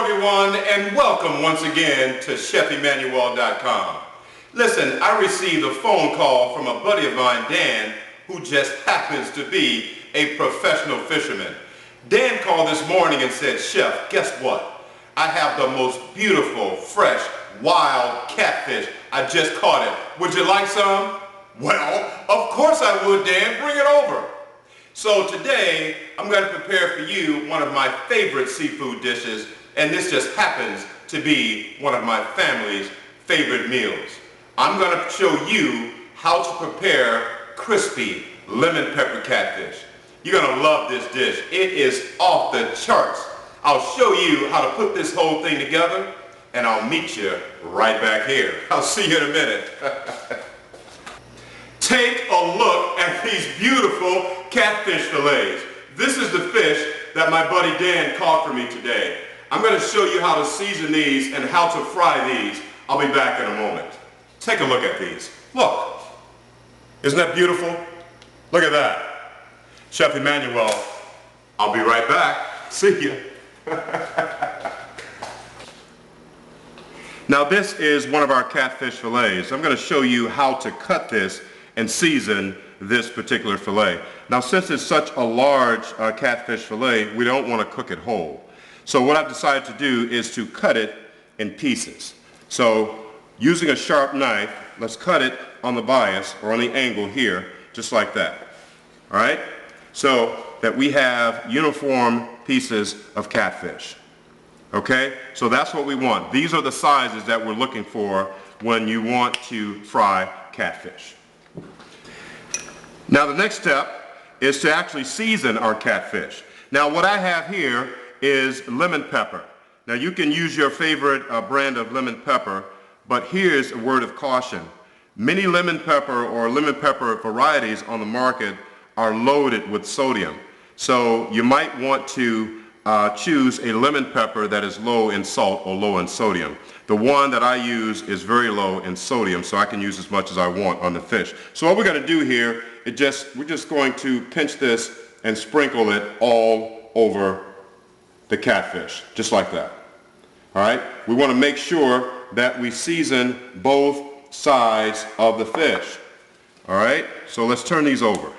everyone, and welcome once again to ChefEmanuel.com. Listen, I received a phone call from a buddy of mine, Dan, who just happens to be a professional fisherman. Dan called this morning and said, "Chef, guess what? I have the most beautiful, fresh, wild catfish. I just caught it. Would you like some?" "Well, of course I would, Dan. Bring it over." So today, I'm going to prepare for you one of my favorite seafood dishes, and this just happens to be one of my family's favorite meals. I'm going to show you how to prepare crispy lemon pepper catfish. You're going to love this dish. It is off the charts. I'll show you how to put this whole thing together, and I'll meet you right back here. I'll see you in a minute. Take a look at these beautiful catfish fillets. This is the fish that my buddy Dan caught for me today. I'm going to show you how to season these and how to fry these. I'll be back in a moment. Take a look at these. Look. Isn't that beautiful? Look at that. Chef Emanuel, I'll be right back. See you. Now this is one of our catfish fillets. I'm going to show you how to cut this and season this particular fillet. Now since it's such a large catfish fillet, we don't want to cook it whole. So what I've decided to do is to cut it in pieces. So using a sharp knife, let's cut it on the bias or on the angle here, just like that. All right? So that we have uniform pieces of catfish. Okay? So that's what we want. These are the sizes that we're looking for when you want to fry catfish. Now the next step is to actually season our catfish. Now what I have here is lemon pepper. Now you can use your favorite brand of lemon pepper, but here's a word of caution. Many lemon pepper or lemon pepper varieties on the market are loaded with sodium. So you might want to choose a lemon pepper that is low in salt or low in sodium. The one that I use is very low in sodium, so I can use as much as I want on the fish. So what we're going to do here is we're just going to pinch this and sprinkle it all over the catfish, just like that. All right? We want to make sure that we season both sides of the fish. All right? So let's turn these over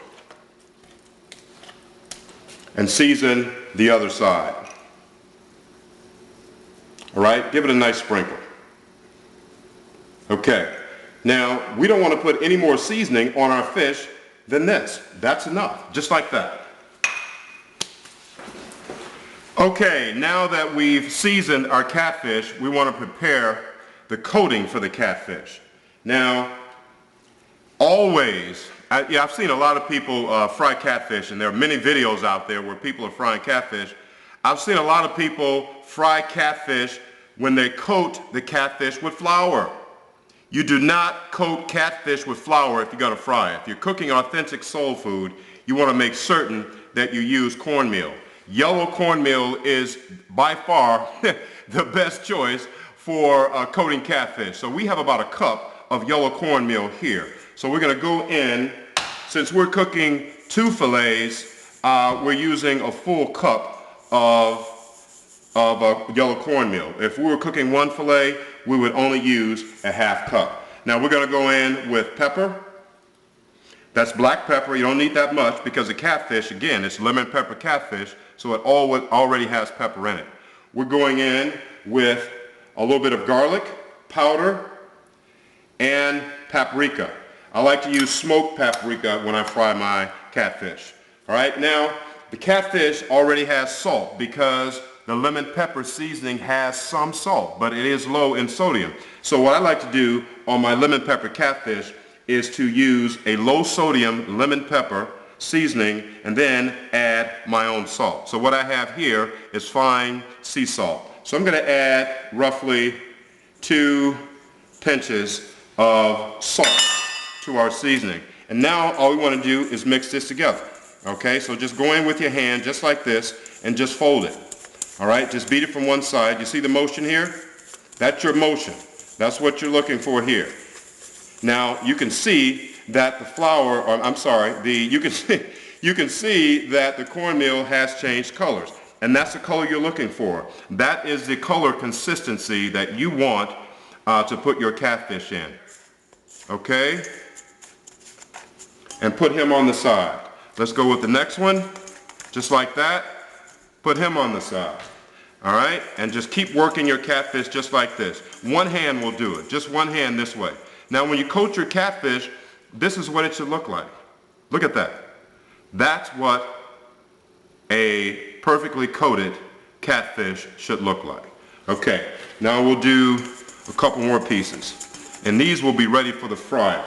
and season the other side. All right? Give it a nice sprinkle. Okay. Now, we don't want to put any more seasoning on our fish than this. That's enough. Just like that. Okay, now that we've seasoned our catfish, we want to prepare the coating for the catfish. Now, always, I've seen a lot of people fry catfish, and there are many videos out there where people are frying catfish. I've seen a lot of people fry catfish when they coat the catfish with flour. You do not coat catfish with flour if you're going to fry it. If you're cooking authentic soul food, you want to make certain that you use cornmeal. Yellow cornmeal is by far the best choice for coating catfish. So we have about a cup of yellow cornmeal here. So we're going to go in, since we're cooking 2 fillets, we're using a full cup of yellow cornmeal. If we were cooking 1 fillet, we would only use a half cup. Now we're going to go in with pepper. That's black pepper. You don't need that much because the catfish, again, it's lemon pepper catfish, so it already has pepper in it. We're going in with a little bit of garlic powder and paprika. I like to use smoked paprika when I fry my catfish. All right, now the catfish already has salt because the lemon pepper seasoning has some salt, but it is low in sodium. So what I like to do on my lemon pepper catfish is to use a low sodium lemon pepper seasoning and then add my own salt. So what I have here is fine sea salt. So I'm going to add roughly 2 pinches of salt to our seasoning. And now all we want to do is mix this together. Okay, so just go in with your hand just like this and just fold it. All right, just beat it from one side. You see the motion here? That's your motion. That's what you're looking for here. Now you can see that the flour, or I'm sorry, you can see that the cornmeal has changed colors. And that's the color you're looking for. That is the color consistency that you want to put your catfish in. Okay? And put him on the side. Let's go with the next one. Just like that. Put him on the side. All right? And just keep working your catfish just like this. One hand will do it. Just one hand this way. Now when you coat your catfish, this is what it should look like. Look at that. That's what a perfectly coated catfish should look like. Okay, now we'll do a couple more pieces. And these will be ready for the fry.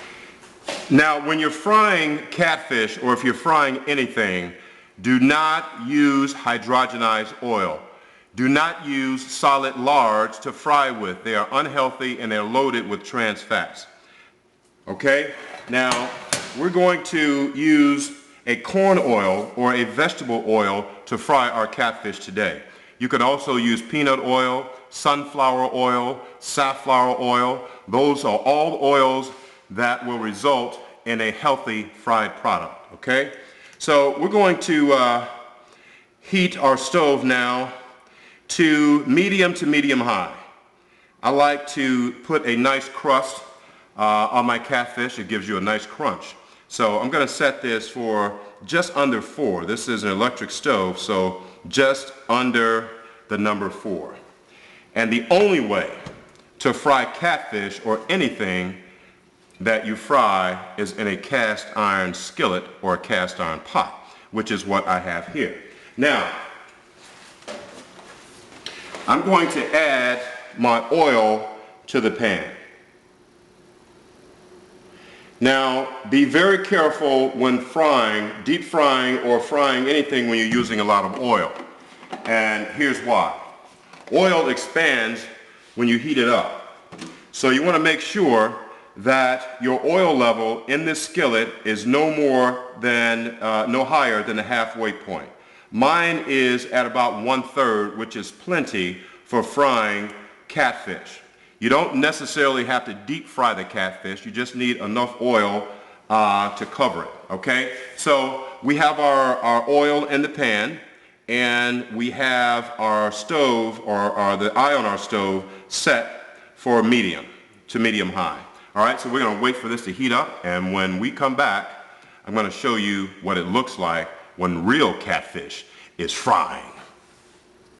Now when you're frying catfish, or if you're frying anything, do not use hydrogenized oil. Do not use solid lards to fry with. They are unhealthy and they're loaded with trans fats. Okay, now we're going to use a corn oil or a vegetable oil to fry our catfish today. You could also use peanut oil, sunflower oil, safflower oil. Those are all oils that will result in a healthy fried product, okay? So we're going to heat our stove now to medium high. I like to put a nice crust on my catfish. It gives you a nice crunch. So I'm going to set this for just under 4. This is an electric stove, so just under the number 4. And the only way to fry catfish or anything that you fry is in a cast iron skillet or a cast iron pot, which is what I have here. Now, I'm going to add my oil to the pan. Now, be very careful when frying, deep frying or frying anything when you're using a lot of oil. And here's why. Oil expands when you heat it up. So you want to make sure that your oil level in this skillet is no higher than the halfway point. Mine is at about 1/3, which is plenty for frying catfish. You don't necessarily have to deep fry the catfish. You just need enough oil to cover it, okay? So we have our oil in the pan, and we have our stove, or the eye on our stove, set for medium to medium high. All right, so we're going to wait for this to heat up, and when we come back, I'm going to show you what it looks like when real catfish is frying.